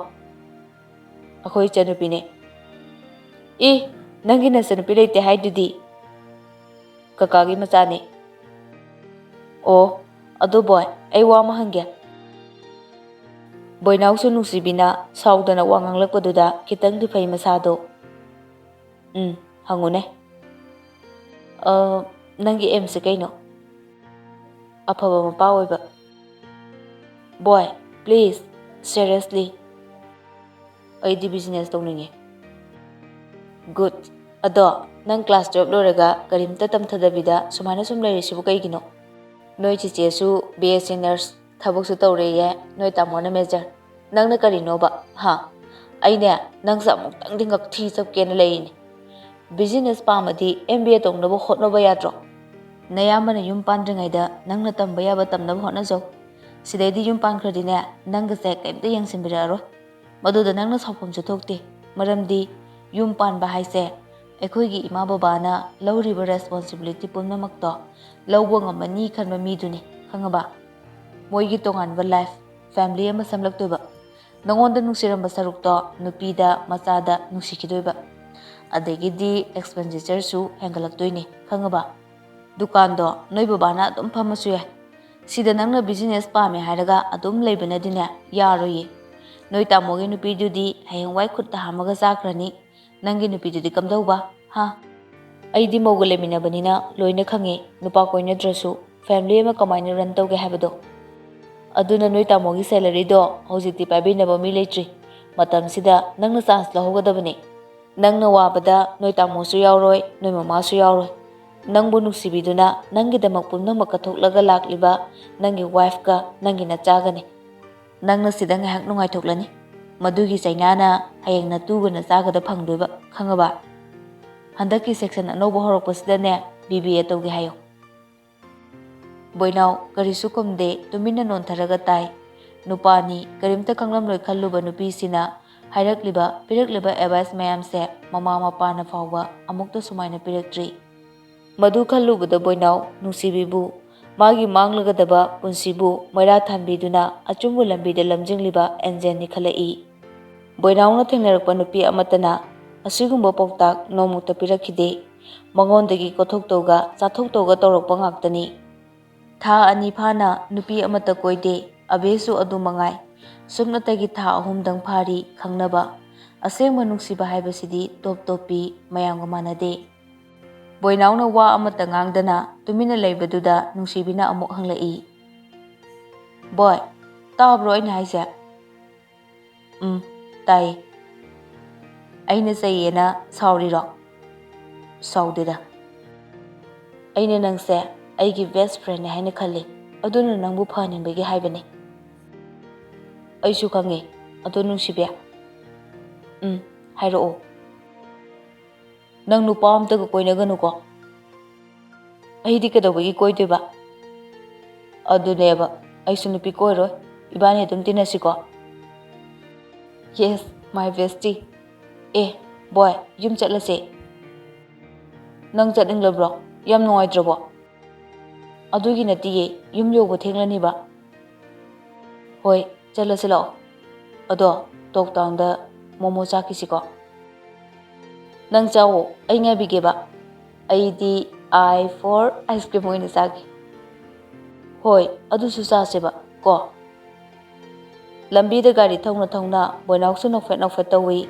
ꯑꯩꯈꯣꯏ ꯏꯆꯟꯅꯨꯄꯤꯅꯦ ꯏ ꯅꯪꯒꯤ ꯅꯆꯟꯅꯨꯄꯤ ꯂꯩꯇꯦ ꯍꯥꯏꯗꯨꯗꯤ ꯀꯀꯥꯒꯤ ꯃꯆꯥꯅꯦ ꯑꯣ ꯑꯗꯨ ꯕꯣꯏ ꯑꯩ ꯋꯥ ꯑꯃ ꯍꯪꯒꯦ ꯕꯣꯏꯅꯥꯎꯁꯨ ꯅꯨꯡꯁꯤꯕꯤꯅ ꯁꯥꯎꯗꯅ ꯋꯥ ꯉꯥꯡꯂꯛꯄꯗꯨꯗ ꯈꯤꯇꯪꯗꯤ ꯐꯩ ꯃꯁꯥꯗꯣ ꯍꯪꯉꯨꯅꯦ ꯅꯪꯒꯤ ꯑꯦꯝꯁꯦ ꯀꯩꯅꯣ ꯑꯐꯕ ꯃꯄꯥ ꯑꯣꯏꯕ ꯕꯣꯏ ꯄ꯭ꯂꯤꯖ ꯁꯦꯔꯤꯌꯁꯂꯤ ꯑꯩꯗꯤ ꯕꯤꯖꯤꯅꯦꯁ ꯇꯧꯅꯤꯡꯉꯦ ꯒꯨꯗ ꯑꯗꯣ ꯅꯪ ꯀ꯭ꯂꯥꯁ 12 ꯂꯣꯏꯔꯒ ꯀꯔꯤꯝꯇ ꯇꯝꯊꯗꯕꯤꯗ ꯁꯨꯃꯥꯏꯅ ꯁꯨꯝ ꯂꯩꯔꯤꯁꯤꯕꯨ ꯀꯩꯒꯤꯅꯣ ꯅꯣꯏ ꯆꯤꯆꯦꯁꯨ BSc ꯅꯔꯁ ꯊꯕꯛꯁꯨ ꯇꯧꯔꯦꯌꯦ ꯅꯣꯏ ꯇꯥꯃꯣꯅ ꯃꯦꯖꯔ ꯅꯪꯅ ꯀꯔꯤꯅꯣꯕ ꯑꯩꯅꯦ ꯅꯪꯁꯦ ꯑꯃꯨꯛꯇꯪꯗꯤ ꯉꯛꯊꯤ ꯆꯞꯀꯦꯅ ꯂꯩꯔꯤꯅꯦ ꯕꯤꯖꯤꯅꯦꯁ ꯄꯥꯝꯃꯗꯤ MBA ꯇꯧꯅꯕ ꯍꯣꯠꯅꯕ ꯌꯥꯗ꯭ꯔꯣ ꯅꯌꯥꯝꯕꯅ ꯌꯨꯝ ꯄꯥꯟꯗ꯭ꯔꯤꯉꯩꯗ ꯅꯪꯅ ꯇꯝꯕ ꯌꯥꯕ ꯇꯝꯅꯕ ꯍꯣꯠꯅꯖꯧ ꯁꯤꯗꯩꯗꯤ ꯌꯨꯝ ꯄꯥꯟꯈ꯭ꯔꯗꯤꯅꯦ ꯅꯪꯒꯁꯦ ꯀꯩꯝꯇ ꯌꯦꯡꯁꯤꯟꯕꯤꯔꯛꯑꯔꯣꯏ ꯃꯗꯨꯗ ꯅꯪꯅ ꯁꯥꯎꯐꯝꯁꯨ ꯊꯣꯛꯇꯦ ꯃꯔꯝꯗꯤ ꯌꯨꯝ ꯄꯥꯟꯕ ꯍꯥꯏꯁꯦ ꯑꯩꯈꯣꯏꯒꯤ ꯏꯃꯥ ꯕꯕꯥꯅ ꯂꯧꯔꯤꯕ ꯔꯦꯁꯄꯣꯟꯁꯤꯕꯤꯂꯤꯇꯤ ꯄꯨꯝꯅꯃꯛꯇꯣ ꯂꯧꯕ ꯉꯝꯃꯅꯤ ꯈꯟꯕ ꯃꯤꯗꯨꯅꯤ ꯈꯪꯉꯕ ꯃꯣꯏꯒꯤ ꯇꯣꯉꯥꯟꯕ ꯂꯥꯏꯐ ꯐꯦꯃꯤꯂꯤ ꯑꯃ ꯁꯦꯝꯂꯛꯇꯣꯏꯕ ꯅꯉꯣꯟꯗ ꯅꯨꯡꯁꯤꯔꯝꯕ ꯁꯔꯨꯛꯇꯣ ꯅꯨꯄꯤꯗ ꯃꯆꯥꯗ ꯅꯨꯡꯁꯤꯈꯤꯗꯣꯏꯕ ꯑꯗꯒꯤꯗꯤ ꯑꯦꯛꯁꯄꯦꯟꯗꯤꯆꯔꯁꯨ ꯍꯦꯟꯒꯠꯂꯛꯇꯣꯏꯅꯤ ꯈꯪꯉꯕ ꯗꯨꯀꯥꯟꯗꯣ ꯅꯣꯏ ꯕꯕꯥꯅ ꯑꯗꯨꯝ ꯐꯝꯃꯁꯨ ꯌꯥꯏ ꯁꯤꯗ ꯅꯪꯅ ꯕꯤꯖꯤꯅꯦꯁ ꯄꯥꯝꯃꯦ ꯍꯥꯏꯔꯒ ꯑꯗꯨꯝ ꯂꯩꯕꯅꯗꯤꯅꯦ ꯌꯥꯔꯣꯏꯌꯦ ꯅꯣꯏ ꯇꯥꯃꯣꯒꯤ ꯅꯨꯄꯤꯗꯨꯗꯤ ꯍꯌꯦꯡꯋꯥꯏ ꯈꯨꯠꯇ ꯍꯥꯝꯃꯒ ꯆꯥꯈ꯭ꯔꯅꯤ ꯅꯪꯒꯤ ꯅꯨꯄꯤꯗꯨꯗꯤ ꯀꯝꯗꯧꯕ ꯑꯩꯗꯤ ꯃꯧꯒ ꯂꯩꯃꯤꯟꯅꯕꯅꯤꯅ ꯂꯣꯏꯅ ꯈꯪꯉꯤ ꯅꯨꯄꯥ ꯀꯣꯏꯅꯗ꯭ꯔꯁꯨ ꯐꯦꯃꯤꯂꯤ ꯑꯃ ꯀꯃꯥꯏꯅ ꯔꯟ ꯇꯧꯒꯦ ꯍꯥꯏꯕꯗꯣ ꯑꯗꯨꯅ ꯅꯣꯏ ꯇꯥꯃꯣꯒꯤ ꯁꯦꯂꯔꯤꯗꯣ ꯍꯧꯖꯤꯛꯇꯤ ꯄꯥꯏꯕꯤꯅꯕ ꯃꯤ ꯂꯩꯇ꯭ꯔꯤ ꯃꯇꯝꯁꯤꯗ ꯅꯪꯅ ꯆꯥꯟꯁ ꯂꯧꯍꯧꯒꯗꯕꯅꯤ ꯅꯪꯅ ꯋꯥꯕꯗ ꯅꯣꯏ ꯇꯥꯃꯣꯁꯨ ꯌꯥꯎꯔꯣꯏ ꯅꯣꯏ ꯃꯃꯥꯁꯨ ꯌꯥꯎꯔꯣꯏ ꯅꯪꯕꯨ ꯅꯨꯡꯁꯤꯕꯤꯗꯨꯅ ꯅꯪꯒꯤꯗꯃꯛ ꯄꯨꯝꯅꯃꯛ ꯀꯠꯊꯣꯛꯂꯒ ꯂꯥꯛꯂꯤꯕ ꯅꯪꯒꯤ ꯋꯥꯏꯐꯀ ꯅꯪꯒꯤ ꯅꯆꯥꯒꯅꯤ ꯅꯪꯅ ꯁꯤꯗ ꯉꯥꯏꯍꯥꯛ ꯅꯨꯡꯉꯥꯏꯊꯣꯛꯂꯅꯤ ꯃꯗꯨꯒꯤ ꯆꯩꯅꯥꯅ ꯍꯌꯦꯡ ꯅꯇꯨꯒ ꯅꯆꯥꯒꯗ ꯐꯪꯗꯣꯏꯕ ꯈꯪꯉꯕ ꯍꯟꯗꯛꯀꯤ ꯁꯦꯛꯁꯟ ꯑꯅꯧꯕ ꯍꯧꯔꯛꯄꯁꯤꯗꯅꯦ BBA ꯇꯧꯒꯦ ꯍꯥꯏꯌꯣ ꯕꯣꯏꯅꯥꯎ ꯀꯔꯤꯁꯨ ꯈꯨꯝꯗꯦ ꯇꯨꯃꯤꯟꯅ ꯅꯣꯟꯊꯔꯒ ꯇꯥꯏ ꯅꯨꯄꯥꯅꯤ ꯀꯔꯤꯝꯇ ꯈꯪꯂꯝꯂꯣꯏ ꯈꯜꯂꯨꯕ ꯅꯨꯄꯤꯁꯤꯅ ꯄꯤꯔꯛꯂꯤꯕ ꯑꯦꯗꯚꯥꯏꯁ ꯃꯌꯥꯝꯁꯦ ꯃꯃꯥ ꯃꯄꯥꯅ ꯐꯥꯎꯕ ꯑꯃꯨꯛꯇ ꯁꯨꯃꯥꯏꯅ ꯄꯤꯔꯛꯇ꯭ꯔꯤ ꯃꯗꯨ ꯈꯜꯂꯨꯕꯗ ꯕꯣꯏꯅꯥꯎ ꯅꯨꯡꯁꯤꯕꯤꯕꯨ ꯃꯥꯒꯤ ꯃꯥꯡꯂꯒꯗꯕ ꯄꯨꯟꯁꯤꯕꯨ ꯃꯩꯔꯥ ꯊꯥꯟꯕꯤꯗꯨꯅ ꯑꯆꯨꯝꯕ ꯂꯝꯕꯤꯗ ꯂꯝꯖꯤꯡꯂꯤꯕ ꯑꯦꯟꯖꯦꯜꯅꯤ ꯈꯜꯂꯛꯏ ꯕꯣꯏꯅꯥꯎꯅ ꯊꯦꯡꯅꯔꯛꯄ ꯅꯨꯄꯤ ꯑꯃꯠꯇꯅ ꯑꯁꯤꯒꯨꯝꯕ ꯄꯥꯎꯇꯥꯛ ꯅꯣꯡꯃꯇ ꯄꯤꯔꯛꯈꯤꯗꯦ ꯃꯉꯣꯟꯗꯒꯤ ꯀꯣꯊꯣꯛꯇꯧꯒ ꯆꯥꯊꯣꯛꯇꯧꯒ ꯇꯧꯔꯛꯄ ꯉꯥꯛꯇꯅꯤ ꯊꯥ 2 ꯐꯥꯅ ꯅꯨꯄꯤ ꯑꯃꯠꯇ ꯀꯣꯏꯗꯦ ꯑꯕꯦꯁꯨ ꯑꯗꯨ ꯃꯉꯥꯏ ꯁꯨꯞꯅꯇꯒꯤ ꯊꯥ 3 ꯐꯥꯔꯤ ꯈꯪꯅꯕ ꯑꯁꯦꯡꯕ ꯅꯨꯡꯁꯤꯕ ꯍꯥꯏꯕꯁꯤꯗꯤ ꯇꯣꯞ ꯇꯣꯞꯄꯤ ꯃꯌꯥꯝꯒ ꯃꯥꯟꯅꯗꯦ ꯕꯣꯏꯅꯥꯎꯅ ꯋꯥ ꯑꯃꯠꯇ ꯉꯥꯡꯗꯅ ꯇꯨꯃꯤꯟꯅ ꯂꯩꯕꯗꯨꯗ ꯅꯨꯡꯁꯤꯕꯤꯅ ꯑꯃꯨꯛ ꯍꯪꯂꯛꯏ ꯕꯣꯏ ꯇꯥꯕ꯭ꯔꯣ ꯑꯩꯅ ꯍꯥꯏꯁꯦ ꯇꯥꯏꯌꯦ ꯑꯩꯅ ꯆꯩꯌꯦꯅ ꯁꯥꯎꯔꯤꯔꯣ ꯁꯥꯎꯗꯦꯗ ꯑꯩꯅ ꯅꯪꯁꯦ ꯑꯩꯒꯤ ꯕꯦꯁ ꯐ꯭ꯔꯦꯟꯅꯦ ꯍꯥꯏꯅ ꯈꯜꯂꯤ ꯑꯗꯨꯅ ꯅꯪꯕꯨ ꯐꯍꯟꯅꯤꯡꯕꯒꯤ ꯍꯥꯏꯕꯅꯤ ꯑꯩꯁꯨ ꯈꯪꯉꯦ ꯑꯗꯣ ꯅꯨꯡꯁꯤꯕꯤ ꯍꯥꯏꯔꯛꯑꯣ ꯅꯪ ꯅꯨꯄꯥ ꯑꯝꯇꯒ ꯀꯣꯏꯅꯒꯅꯨꯀꯣ ꯑꯩꯗꯤ ꯀꯩꯗꯧꯕꯒꯤ ꯀꯣꯏꯗꯣꯏꯕ ꯑꯗꯨꯅꯦꯕ ꯑꯩꯁꯨ ꯅꯨꯄꯤ ꯀꯣꯏꯔꯣꯏ ꯏꯕꯥꯅꯤ ꯑꯗꯨꯝ ꯇꯤꯟꯅꯁꯤꯀꯣ ꯌꯦꯁ ꯃꯥꯏ ꯕꯦꯁꯇꯤ ꯕꯣꯏ ꯌꯨꯝ ꯆꯠꯂꯁꯦ ꯅꯪ ꯆꯠꯅꯤꯡꯂꯕ꯭ꯔꯣ ꯌꯥꯝ ꯅꯨꯡꯉꯥꯏꯇ꯭ꯔꯕꯣ ꯑꯗꯨꯒꯤ ꯅꯠꯇꯤꯌꯦ ꯌꯨꯝ ꯌꯧꯕ ꯊꯦꯡꯂꯅꯤꯕ ꯍꯣꯏ ꯆꯠꯂꯁꯤ ꯂꯥꯛꯑꯣ ꯑꯗꯣ ꯇꯣꯛꯇꯥꯎꯟꯗ ꯃꯣꯃꯣ ꯆꯥꯈꯤꯁꯤꯀꯣ ꯅꯪ ꯆꯥꯋꯣ ꯑꯩ ꯉꯥꯏꯕꯤꯒꯦꯕ ꯑꯩꯗꯤ ꯑꯥꯏ ꯐꯣꯔ ꯑꯥꯏꯁ ꯀ꯭ꯔꯤꯝ ꯑꯣꯏꯅ ꯆꯥꯒꯦ ꯍꯣꯏ ꯑꯗꯨꯁꯨ ꯆꯥꯁꯦꯕ ꯀꯣ ꯂꯝꯕꯤꯗ ꯒꯥꯔꯤ ꯊꯧꯅ ꯊꯧꯅ ꯕꯣꯏꯅꯥꯎꯁꯨ ꯅꯣꯛꯐꯦꯠ ꯅꯣꯛꯐꯦꯠ ꯇꯧꯏ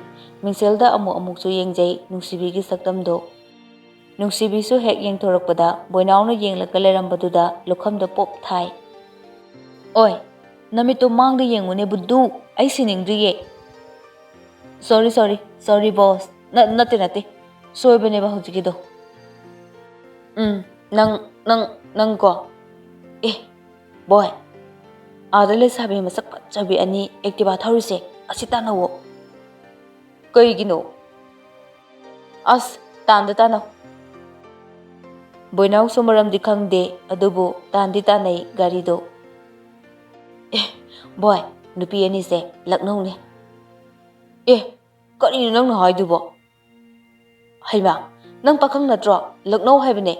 ꯃꯤꯡꯁꯦꯜꯗ ꯑꯃꯨꯛꯁꯨ ꯌꯦꯡꯖꯩ ꯅꯨꯡꯁꯤꯕꯤꯒꯤ ꯁꯛꯇꯝꯗꯣ ꯅꯨꯡꯁꯤꯕꯤꯁꯨ ꯍꯦꯛ ꯌꯦꯡꯊꯣꯔꯛꯄꯗ ꯕꯣꯏꯅꯥꯎꯅ ꯌꯦꯡꯂꯒ ꯂꯩꯔꯝꯕꯗꯨꯗ ꯂꯨꯈꯝꯗ ꯄꯣꯞ ꯊꯥꯏ ꯑꯣꯏ ꯅꯃꯤꯠꯇꯣ ꯃꯥꯡꯗ ꯌꯦꯡꯉꯨꯅꯦ ꯕꯨꯗꯨ ꯑꯩ ꯁꯤꯅꯤꯡꯗ꯭ꯔꯤꯌꯦ ꯁꯣꯔꯤ ꯕꯣꯁ ꯅꯠꯇꯦ ꯁꯣꯏꯕꯅꯦꯕ ꯍꯧꯖꯤꯛꯀꯤꯗꯣ ꯅꯪ ꯀꯣ ꯕꯣꯏ ꯑꯥꯗ ꯂꯩꯁꯥꯕꯤ ꯃꯁꯛ ꯐꯖꯕꯤ ꯑꯅꯤ ꯑꯦꯛꯇꯤꯚꯥ ꯊꯧꯔꯤꯁꯦ ꯑꯁꯤ ꯇꯥꯟꯅꯧꯋꯣ ꯀꯩꯒꯤꯅꯣ ꯑꯁ ꯇꯥꯟꯅꯧ ꯕꯣꯏꯅꯥꯎꯁꯨ ꯃꯔꯝꯗꯤ ꯈꯪꯗꯦ ꯑꯗꯨꯕꯨ ꯇꯥꯟꯗꯤ ꯇꯥꯟꯅꯩ ꯒꯥꯔꯤꯗꯣ ꯕꯣꯏ ꯅꯨꯄꯤ ꯑꯅꯤꯁꯦ ꯂꯛꯅꯧꯅꯦ ꯀꯔꯤꯅꯣ ꯅꯪꯅ ꯍꯥꯏꯗꯨꯕꯣ ꯍꯩꯃꯥ ꯅꯪ ꯄꯥꯈꯪ ꯅꯠꯇ꯭ꯔꯣ ꯂꯛꯅꯧ ꯍꯥꯏꯕꯅꯦ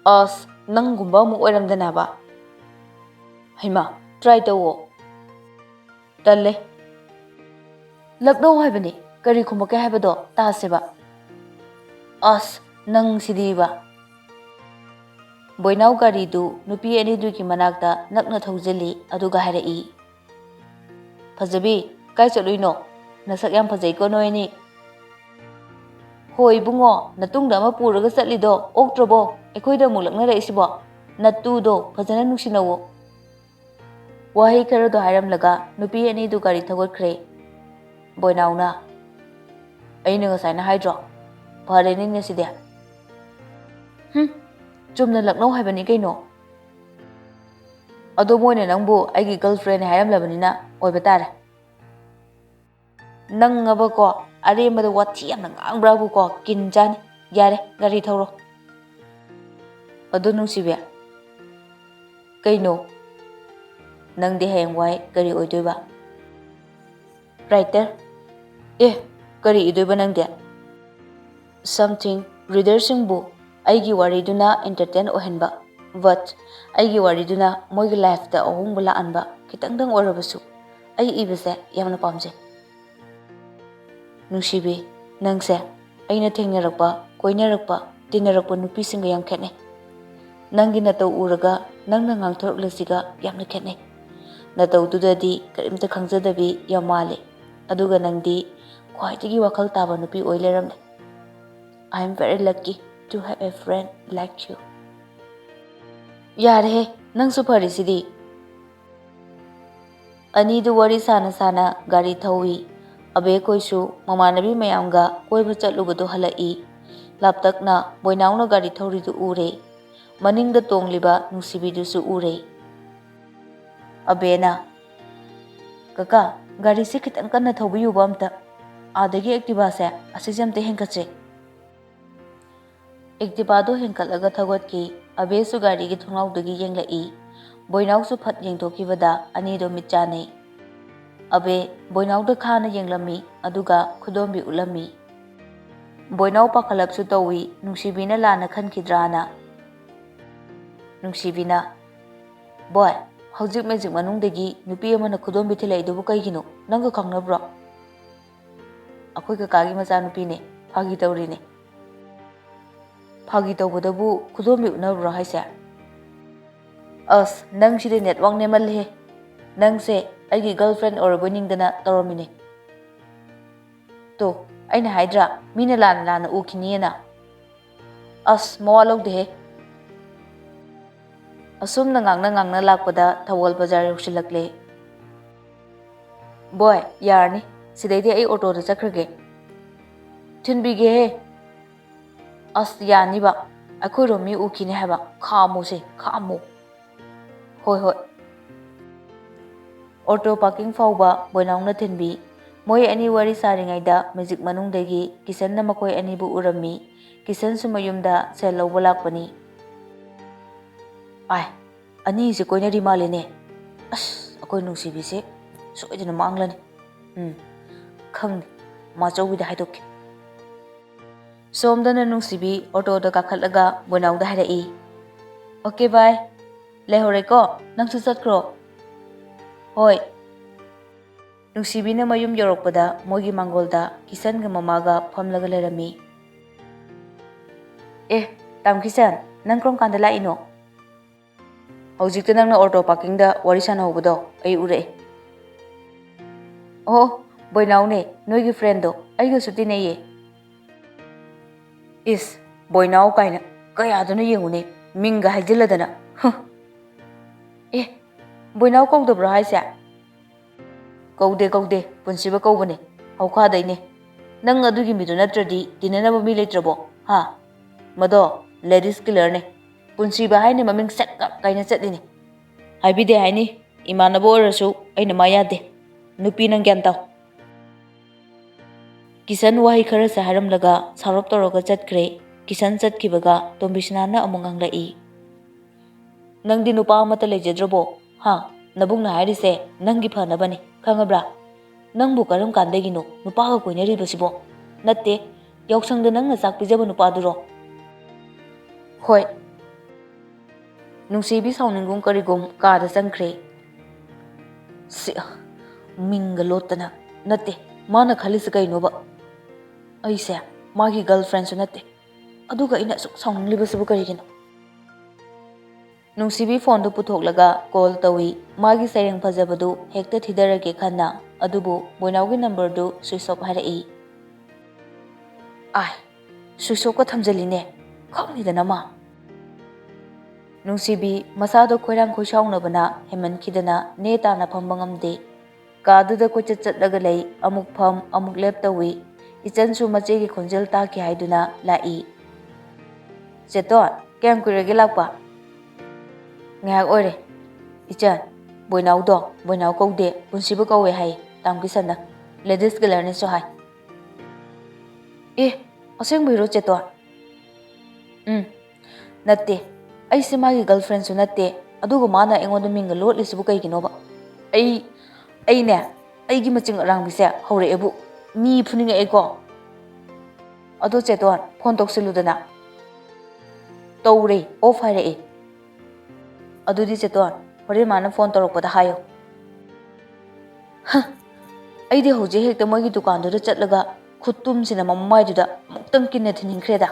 ꯑꯁ ꯅꯪꯒꯨꯝꯕ ꯑꯃꯨꯛ ꯑꯣꯏꯔꯝꯗꯅꯕ ꯍꯩꯃꯥ ꯇ꯭ꯔꯥꯏ ꯇꯧꯋꯣ ꯇꯜꯂꯦ ꯂꯛꯅꯧ ꯍꯥꯏꯕꯅꯦ ꯀꯔꯤ ꯈꯨꯝꯃꯛꯀꯦ ꯍꯥꯏꯕꯗꯣ ꯇꯥꯁꯦꯕ ꯑꯁ ꯅꯪ ꯁꯤꯗꯤꯕ ꯕꯣꯏꯅꯥꯎ ꯒꯥꯔꯤꯗꯨ ꯅꯨꯄꯤ ꯑꯅꯤꯗꯨꯒꯤ ꯃꯅꯥꯛꯇ ꯅꯛꯅ ꯊꯧꯖꯤꯜꯂꯤ ꯑꯗꯨꯒ ꯍꯥꯏꯔꯛꯏ ꯐꯖꯕꯤ ꯀꯥꯏ ꯆꯠꯂꯨꯏꯅꯣ ꯅꯁꯛ ꯌꯥꯝ ꯐꯖꯩꯀꯣ ꯅꯣꯏ ꯑꯅꯤ ꯍꯣꯏ ꯏꯕꯨꯡꯉꯣ ꯅꯇꯨꯡꯗ ꯑꯃ ꯄꯨꯔꯒ ꯆꯠꯂꯤꯗꯣ ꯑꯣꯛꯇ꯭ꯔꯕꯣ ꯑꯩꯈꯣꯏꯗ ꯑꯃꯨꯛ ꯂꯛꯅꯔꯛꯏꯁꯤꯕꯣ ꯅꯠꯇꯨꯗꯣ ꯐꯖꯅ ꯅꯨꯡꯁꯤꯅꯧꯋꯣ ꯋꯥꯍꯩ ꯈꯔꯗꯣ ꯍꯥꯏꯔꯝꯂꯒ ꯅꯨꯄꯤ ꯑꯅꯤꯗꯨ ꯒꯥꯔꯤ ꯊꯧꯒꯠꯈ꯭ꯔꯦ ꯕꯣꯏꯅꯥꯎꯅ ꯑꯩꯅ ꯉꯁꯥꯏꯅ ꯍꯥꯏꯗ꯭ꯔꯣ ꯐꯔꯦꯅꯦ ꯁꯤꯗꯤ ꯆꯨꯝꯅ ꯂꯛꯅꯧ ꯍꯥꯏꯕꯅꯤ ꯀꯩꯅꯣ ꯑꯗꯣ ꯃꯣꯏꯅ ꯅꯪꯕꯨ ꯑꯩꯒꯤ ꯒꯔꯜꯐ꯭ꯔꯦꯟ ꯍꯥꯏꯔꯝꯂꯕꯅꯤ나 ꯑꯣꯏꯕ ꯇꯥꯔꯦ ꯅꯪꯉꯕꯀꯣ ꯑꯔꯦꯝꯕꯗ ꯋꯥꯊꯤ ꯌꯥꯝꯅ ꯉꯥꯡꯕ꯭ꯔꯥꯕꯨꯀꯣ ꯀꯤꯟ ꯆꯥꯅꯤ ꯌꯥꯔꯦ ꯒꯥꯔꯤ ꯊꯧꯔꯣ ꯑꯗꯣ ꯅꯨꯡꯁꯤꯕꯤ ꯀꯩꯅꯣ ꯅꯪꯗꯤ ꯍꯌꯦꯡꯋꯥꯏ ꯀꯔꯤ ꯑꯣꯏꯗꯣꯏꯕ ꯔꯥꯏꯇꯔ ꯀꯔꯤ ꯏꯗꯣꯏꯕ ꯅꯪꯗꯤ ꯁꯝꯊꯤꯡ ꯔꯤꯗꯔꯁꯤꯡꯕꯨ ꯑꯩꯒꯤ ꯋꯥꯔꯤꯗꯨꯅ ꯑꯦꯟꯇꯔꯇꯦꯟ ꯑꯣꯏꯍꯟꯕ ꯕꯠ ꯑꯩꯒꯤ ꯋꯥꯔꯤꯗꯨꯅ ꯃꯣꯏꯒꯤ ꯂꯥꯏꯐꯇ ꯑꯍꯣꯡꯕ ꯂꯥꯛꯍꯟꯕ ꯈꯤꯇꯪꯗꯪ ꯑꯣꯏꯔꯕꯁꯨ ꯑꯩ ꯏꯕꯁꯦ ꯌꯥꯝꯅ ꯄꯥꯝꯖꯩ ꯅꯨꯡꯁꯤꯕꯤ ꯅꯪꯁꯦ ꯑꯩꯅ ꯊꯦꯡꯅꯔꯛꯄ ꯀꯣꯏꯅꯔꯛꯄ ꯇꯤꯟꯅꯔꯛꯄ ꯅꯨꯄꯤꯁꯤꯡꯒ ꯌꯥꯝ ꯈꯦꯠꯅꯩ ꯅꯪꯒꯤ ꯅꯇꯧ ꯎꯔꯒ ꯅꯪꯅ ꯉꯥꯡꯊꯣꯔꯛꯂꯤꯁꯤꯒ ꯌꯥꯝꯅ ꯈꯦꯠꯅꯩ ꯅꯇꯧꯗꯨꯗꯗꯤ ꯀꯔꯤꯝꯇ ꯈꯪꯖꯗꯕꯤ ꯌꯥꯝ ꯃꯥꯜꯂꯤ ꯑꯗꯨꯒ ꯅꯪꯗꯤ ꯈ꯭ꯋꯥꯏꯗꯒꯤ ꯋꯥꯈꯜ ꯇꯥꯕ ꯅꯨꯄꯤ ꯑꯣꯏ ꯂꯩꯔꯝꯃꯦ I am very lucky to have a friend like you. ꯌꯥꯔꯦꯍꯦ ꯅꯪꯁꯨ ꯐꯔꯤꯁꯤꯗꯤ ꯑꯅꯤꯗꯨ ꯋꯥꯔꯤ ꯁꯥꯅ ꯁꯥꯅ ꯒꯥꯔꯤ ꯊꯧꯏ ꯑꯕꯦꯈꯣꯏꯁꯨ ꯃꯃꯥꯟꯅꯕꯤ ꯃꯌꯥꯝꯒ ꯀꯣꯏꯕ ꯆꯠꯂꯨꯕꯗꯨ ꯍꯜꯂꯛꯏ ꯂꯥꯞꯇꯛꯅ ꯕꯣꯏꯅꯥꯎꯅ ꯒꯥꯔꯤ ꯊꯧꯔꯤꯗꯨ ꯎꯔꯦ ꯃꯅꯤꯡꯗ ꯇꯣꯡꯂꯤꯕ ꯅꯨꯡꯁꯤꯕꯤꯗꯨꯁꯨ ꯎꯔꯦ ꯑꯕꯦꯅ ꯀꯀꯥ ꯒꯥꯔꯤꯁꯦ ꯈꯤꯇꯪ ꯀꯟꯅ ꯊꯧꯕꯤꯌꯨꯕ ꯑꯝꯇ ꯑꯥꯗꯒꯤ ꯑꯦꯛꯇꯤꯚꯥꯁꯦ ꯑꯁꯤꯁꯦ ꯑꯝꯇ ꯍꯦꯟꯒꯠꯁꯦ ꯑꯦꯛꯇꯤꯚꯥꯗꯣ ꯍꯦꯟꯀꯠꯂꯒ ꯊꯧꯒꯠꯈꯤ ꯑꯕꯦꯁꯨ ꯒꯥꯔꯤꯒꯤ ꯊꯣꯡꯅꯥꯎꯗꯒꯤ ꯌꯦꯡꯂꯛꯏ ꯕꯣꯏꯅꯥꯎꯁꯨ ꯐꯠ ꯌꯦꯡꯊꯣꯛꯈꯤꯕꯗ ꯑꯅꯤꯗꯣ ꯃꯤꯠ ꯆꯥꯅꯩ ꯑꯕꯦ ꯕꯣꯏꯅꯥꯎꯗ ꯈꯥꯅ ꯌꯦꯡꯂꯝꯃꯤ ꯑꯗꯨꯒ ꯈꯨꯗꯣꯝꯕꯤ ꯎꯠꯂꯝꯃꯤ ꯕꯣꯏꯅꯥꯎ ꯄꯥꯈꯠꯂꯞꯁꯨ ꯇꯧꯏ ꯅꯨꯡꯁꯤꯕꯤꯅ ꯂꯥꯟꯅ ꯈꯟꯈꯤꯗ꯭ꯔꯥꯅ ꯅꯨꯡꯁꯤꯕꯤꯅ ꯕꯣꯏ ꯍꯧꯖꯤꯛ ꯃꯦꯖꯤꯛ ꯃꯅꯨꯡꯗꯒꯤ ꯅꯨꯄꯤ ꯑꯃꯅ ꯈꯨꯗꯣꯝꯕꯤ ꯊꯤꯜꯂꯛꯏꯗꯨꯕꯨ ꯀꯩꯒꯤꯅꯣ ꯅꯪꯒ ꯈꯪꯅꯕ꯭ꯔꯣ ꯑꯩꯈꯣꯏ ꯀꯀꯥꯒꯤ ꯃꯆꯥꯅꯨꯄꯤꯅꯦ ꯐꯥꯒꯤ ꯇꯧꯔꯤꯅꯦ ꯐꯥꯒꯤ ꯇꯧꯕꯗꯕꯨ ꯈꯨꯗꯣꯝꯕꯤ ꯎꯠꯅꯕ꯭ꯔꯣ ꯍꯥꯏꯁꯦ ꯑꯁ ꯅꯪꯁꯤꯗꯤ ꯅꯦꯠꯋꯥꯛ ꯅꯦꯝꯃꯜꯂꯦꯍꯦ ꯅꯪꯁꯦ ꯑꯩꯒꯤ ꯒꯔꯜꯐ꯭ꯔꯦꯟ ꯑꯣꯏꯔꯕꯣꯏ ꯅꯤꯡꯗꯅ ꯇꯧꯔꯝꯃꯤꯅꯦ ꯇꯣ ꯑꯩꯅ ꯍꯥꯏꯗ꯭ꯔꯥ ꯃꯤꯅ ꯂꯥꯟꯅ ꯎꯈꯤꯅꯤꯅ ꯑꯁ ꯃꯋꯥ ꯂꯧꯗꯦꯍꯦ ꯑꯁꯨꯝꯅ ꯉꯥꯡꯅ ꯂꯥꯛꯄꯗ ꯊꯧꯕꯥꯜ ꯕꯖꯥꯔ ꯌꯧꯁꯤꯜꯂꯛꯂꯦ ꯕꯣꯏ ꯌꯥꯔꯅꯤ ꯁꯤꯗꯩꯗꯤ ꯑꯩ ꯑꯣꯇꯣꯗ ꯆꯠꯈ꯭ꯔꯒꯦ ꯊꯤꯟꯕꯤꯒꯦꯍꯦ ꯑꯁ ꯌꯥꯅꯤꯕ ꯑꯩꯈꯣꯏꯔꯣꯝ ꯃꯤ ꯎꯈꯤꯅꯤ ꯍꯥꯏꯕ ꯈꯥꯝꯃꯨꯁꯦ ꯈꯥꯝꯃꯨ Hoi hoi. Auto parking fauba boinaungna thinbi. Moi ani wari saringaida magic manungdagi kisan na makoi ani bu urami. Kisan sumayumda sel lawba lakpani. Ai, ani si koina ri malene. As, akoi nungsibi se soidana manglani. Khang machawida haidok. Somdana nungsibi auto da kakhatlaga boinaungda harai. Okay bye. Lehore ko nang su chatkro. Hoi. Nungsibi na mayum yorokpada mogi mangolda kisan ga mamaga phamlaga lerami. Tam kisan nang krom kanda la ino. Hojikta nang na auto parking da wari sana hobado ai ure. Oh, boinaw ne noigi friend do ai ga suti ne ye. Is boinaw kaina kaya dana yengune minga haijiladana. Boinaw kawdabra haisa. Kawde punsiba kawbane hawkhadaine. Nang adugi midu natradi dinanaba mi leitrabo ha. Mado ladies killer ne. Punsiba haine maming sakka kaina chatline. Haibide haini imanabo orasu aina mayade. Nupi nang gyan taw. Kisan wahi khara sa haram laga sarap toroga chatkre. Kisan chatkibaga tombisnana among anglai. Nang di nupa amata lejedrabo ha. Nabung na harise nang giphanabani khangabra. Nang bu karam kandagino nupa ga koinari basibo. Natte yausangda nang na chak pijaba nupa duro. Hoi. Nungsibi sauningum karigum kada sangkre. Minga lotana natte mana khalisa kainoba. Aise magi girlfriend su natte. Aduga ina suk saunglibasibu karigino. Nungsibi phone do puthoklaga call tawi magi saireng phajabadu hekta thidarage khanna adubu boinawgi number do switch off harai. Ai switch off ka thamjaline khangni dana ma. Nungsibi masado khoirang khoisaunabana heman khidana neta na phambangamde kaduda koichat chatlaga lei amuk pham amuk lep tawi ichansu machegi khonjel ta ki haiduna lai. Cheto kem kurege lakpa. Ngak ore. Ichan boinaw do boinaw kawde punsiba kawe hai tam kisana ladies killer ne so hai. Aseng biro cheto. Natte ai se magi girlfriend su natte adugo mana engoda minga lot lisubu kai ginoba. Ai ne aigi maching arang bise hore ebu mi phuninga eko. Ado cheto phone toksiludana. Tawre off haire. Adudi cheto hore mana phone torokpada hayo. Aidi hoje hekta mogi dukan do chatlaga khutum sina mammai duda muktang kinna thiningkreda.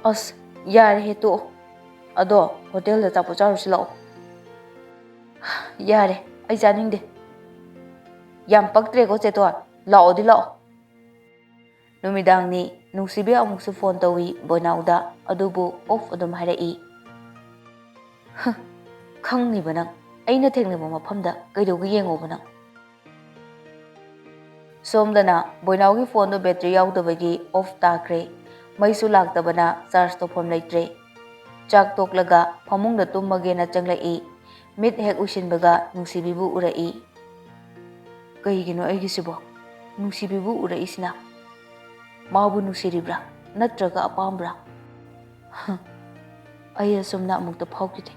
As yare he to ado hotel da tapo charu silo. Yare ai janingde. Yam paktre go cheto lao di lao. Numidang ni nungsibi amuk su phone tawi boinauda adubu off adum harai. Khangni banang aina thengneba mafamda kaidogi yengobanang. Somdana boinawgi phone do battery yaudabagi off takre. Maisu laktabana charge tofam leitre. Chak toklaga phamungda tummage na changlai. Mit hek usinbaga nungsibibu urai. Kaigino aigisibo nungsibibu urai sina. Mabu nungsiribra natraga apambra. Aya somna amukta phawkite.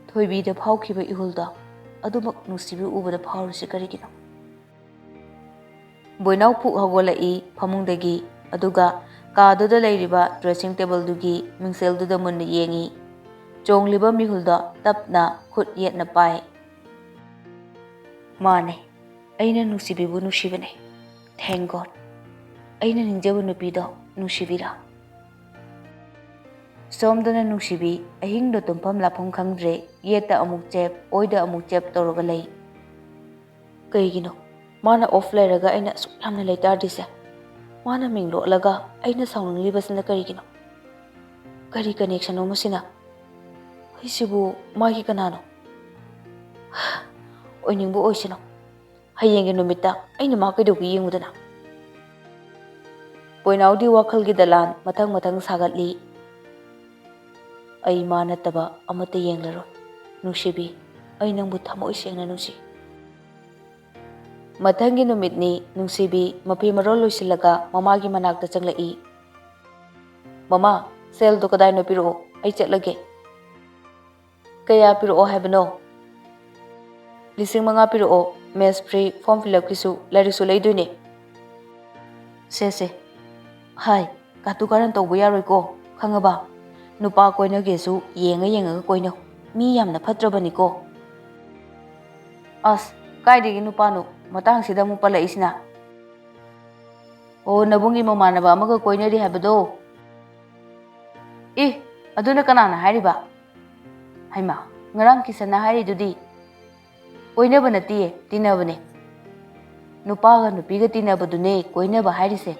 Thoibi da phawkiba ihulda adumak nungsibi ubada phawrusi karigino. Boinaw phu hagolai phamungdagi aduga kaduda leiriba dressing table dugi mingsel duda munna yengi. Chongliba mihulda tapna khut yetna pai. Mane aina nungsibibu nushibane. Thank God. Aina ningjabu nupido nushibira. Somdana nungshibi ahing do tumpam lapong khangdre yeta amuk chep oida amuk chep toroga lei. Kaigino mana off leraga aina suklamna leitardise. Mana minglo laga aina saunglibasna karigino. Kari connection omasina. Hisibu magi kanano. Oiningbu oisino. Hayenge numita aina ma kaidogi yengudana. Boinaudi wakhalgi dalan matang sagatli. ꯑꯩ ꯃꯥ ꯅꯠꯇꯕ ꯑꯃꯠꯇ ꯌꯦꯡꯂꯔꯣꯏ ꯅꯨꯡꯁꯤꯕꯤ ꯑꯩ ꯅꯪꯕꯨ ꯊꯃꯣꯏ ꯁꯦꯡꯅ ꯅꯨꯡꯁꯤ ꯃꯊꯪꯒꯤ ꯅꯨꯃꯤꯠꯅꯤ ꯅꯨꯡꯁꯤꯕꯤ ꯃꯐꯤ ꯃꯔꯣꯜ ꯂꯣꯏꯁꯤꯜꯂꯒ ꯃꯃꯥꯒꯤ ꯃꯅꯥꯛꯇ ꯆꯪꯂꯛꯏ ꯃꯃꯥ ꯁꯦꯜꯗꯣ ꯀꯗꯥꯏꯅꯣ ꯄꯤꯔꯛꯑꯣ ꯑꯩ ꯆꯠꯂꯒꯦ ꯀꯌꯥ ꯄꯤꯔꯛꯑꯣ ꯍꯥꯏꯕꯅꯣ 5,000 ꯄꯤꯔꯛꯑꯣ ꯃꯦꯁ ꯐ꯭ꯔꯤ ꯐꯣꯔꯝ ꯐꯤꯜꯑꯞꯀꯤꯁꯨ ꯂꯥꯏꯔꯤꯛꯁꯨ ꯂꯩꯗꯣꯏꯅꯦ ꯁꯦ ꯍꯥꯏ ꯀꯥꯇꯨ ꯀꯥꯔꯟ ꯇꯧꯕ ꯌꯥꯔꯣꯏꯀꯣ ꯈꯪꯉꯕ ꯅꯨꯄꯥ ꯀꯣꯏꯅꯒꯦꯁꯨ ꯌꯦꯡꯉꯒ ꯀꯣꯏꯅꯧ ꯃꯤ ꯌꯥꯝꯅ ꯐꯠꯇ꯭ꯔꯕꯅꯤꯀꯣ ꯑꯁ ꯀꯥꯏꯗꯒꯤ ꯅꯨꯄꯥꯅꯣ ꯃꯇꯥꯡꯁꯤꯗ ꯑꯃꯨꯛ ꯄꯜꯂꯛꯏꯁꯤꯅ ꯑꯣ ꯅꯕꯨꯡꯒꯤ ꯃꯃꯥꯟꯅꯕ ꯑꯃꯒ ꯀꯣꯏꯅꯔꯤ ꯍꯥꯏꯕꯗꯣ ꯑꯗꯨꯅ ꯀꯅꯥꯅ ꯍꯥꯏꯔꯤꯕ ꯍꯩꯃꯥ ꯉꯔꯥꯡ ꯀꯤꯁꯟꯅ ꯍꯥꯏꯔꯤꯗꯨꯗꯤ ꯀꯣꯏꯅꯕ ꯅꯠꯇꯤꯌꯦ ꯇꯤꯟꯅꯕꯅꯦ ꯅꯨꯄꯥꯒ ꯅꯨꯄꯤꯒ ꯇꯤꯟꯅꯕꯗꯨꯅꯦ ꯀꯣꯏꯅꯕ ꯍꯥꯏꯔꯤꯁꯦ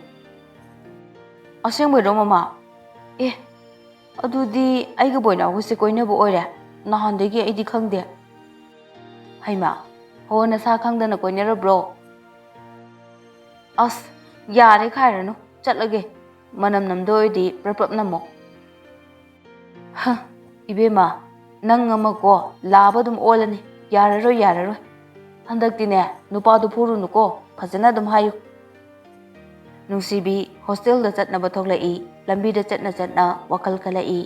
ꯑꯁꯦꯡꯕꯩꯔꯣ ꯃꯃꯥ ꯑꯗꯨꯗꯤ ꯑꯩꯒ ꯕꯣꯏꯅꯥꯎꯒꯁꯦ ꯀꯣꯏꯅꯕ ꯑꯣꯏꯔꯦ ꯅꯍꯥꯟꯗꯒꯤ ꯑꯩꯗꯤ ꯈꯪꯗꯦ ꯍꯩꯃꯥ ꯍꯣ ꯅꯁꯥ ꯈꯪꯗꯅ ꯀꯣꯏꯅꯔꯕ꯭ꯔꯣ ꯑꯁ ꯌꯥꯔꯦ ꯈꯥꯏꯔꯅꯨ ꯆꯠꯂꯒꯦ ꯃꯅꯝ ꯅꯝꯗꯣꯏꯗꯤ ꯄ꯭ꯔꯞ ꯅꯝꯃꯣ 이베마 ꯅꯪ ꯑꯃꯀꯣ ꯂꯥꯕ ꯑꯗꯨꯝ ꯑꯣꯜꯂꯅꯤ ꯌꯥꯔꯔꯣꯏ ꯍꯟꯗꯛꯇꯤꯅꯦ ꯅꯨꯄꯥꯗꯨ ꯐꯨꯔꯨꯅꯨꯀꯣ ꯐꯖꯅ ꯑꯗꯨꯝ ꯍꯥꯏꯌꯨ ꯅꯨꯡꯁꯤꯕꯤ ꯍꯣꯁꯇꯦꯜꯗ ꯆꯠꯅꯕ ꯊꯣꯛꯂꯛꯏ ꯂꯝꯕꯤꯗ ꯆꯠꯅ ꯋꯥꯈꯜ ꯈꯜꯂꯛꯏ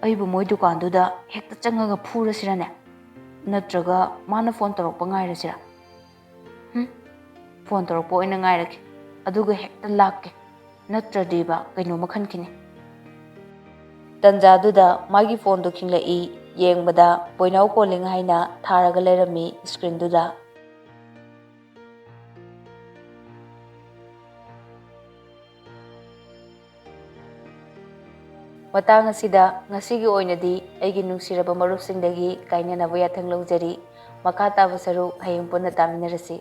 ꯑꯩꯕꯨ ꯃꯣꯏ ꯗꯨꯀꯥꯟꯗꯨꯗ ꯍꯦꯛꯇ ꯆꯪꯉꯒ ꯐꯨꯔꯁꯤꯔꯅꯦ ꯅꯠꯇ꯭ꯔꯒ ꯃꯥꯅ ꯐꯣꯟ ꯇꯧꯔꯛꯄ ꯉꯥꯏꯔꯁꯤꯔ ꯐꯣꯟ ꯇꯧꯔꯛꯄ ꯑꯣꯏꯅ ꯉꯥꯏꯔꯒꯦ ꯑꯗꯨꯒ ꯍꯦꯛꯇ ꯂꯥꯛꯀꯦ ꯅꯠꯇ꯭ꯔꯗꯤꯕ ꯀꯩꯅꯣꯝꯃ ꯈꯟꯈꯤꯅꯤ ꯇꯟꯖꯥꯗꯨꯗ ꯃꯥꯒꯤ ꯐꯣꯟꯗꯣ ꯈꯤꯡꯂꯛꯏ ꯌꯦꯡꯕꯗ ꯕꯣꯏꯅꯥꯎ ꯀꯣꯂꯤꯡ ꯍꯥꯏꯅ ꯊꯥꯔꯒ ꯂꯩꯔꯝꯃꯤ ꯁ꯭ꯀ꯭ꯔꯤꯟꯗꯨꯗ ꯃꯇꯥꯡ ꯑꯁꯤꯗ ꯉꯁꯤꯒꯤ ꯑꯣꯏꯅꯗꯤ ꯑꯩꯒꯤ ꯅꯨꯡꯁꯤꯔꯕ ꯃꯔꯨꯞꯁꯤꯡꯗꯒꯤ ꯀꯥꯏꯅꯅꯕ ꯌꯥꯊꯪ ꯂꯧꯖꯔꯤ ꯃꯈꯥ ꯇꯥꯕ ꯁꯔꯨꯛ ꯍꯌꯦꯡ ꯄꯨꯟꯅ ꯇꯥꯃꯤꯟꯅꯔꯁꯤ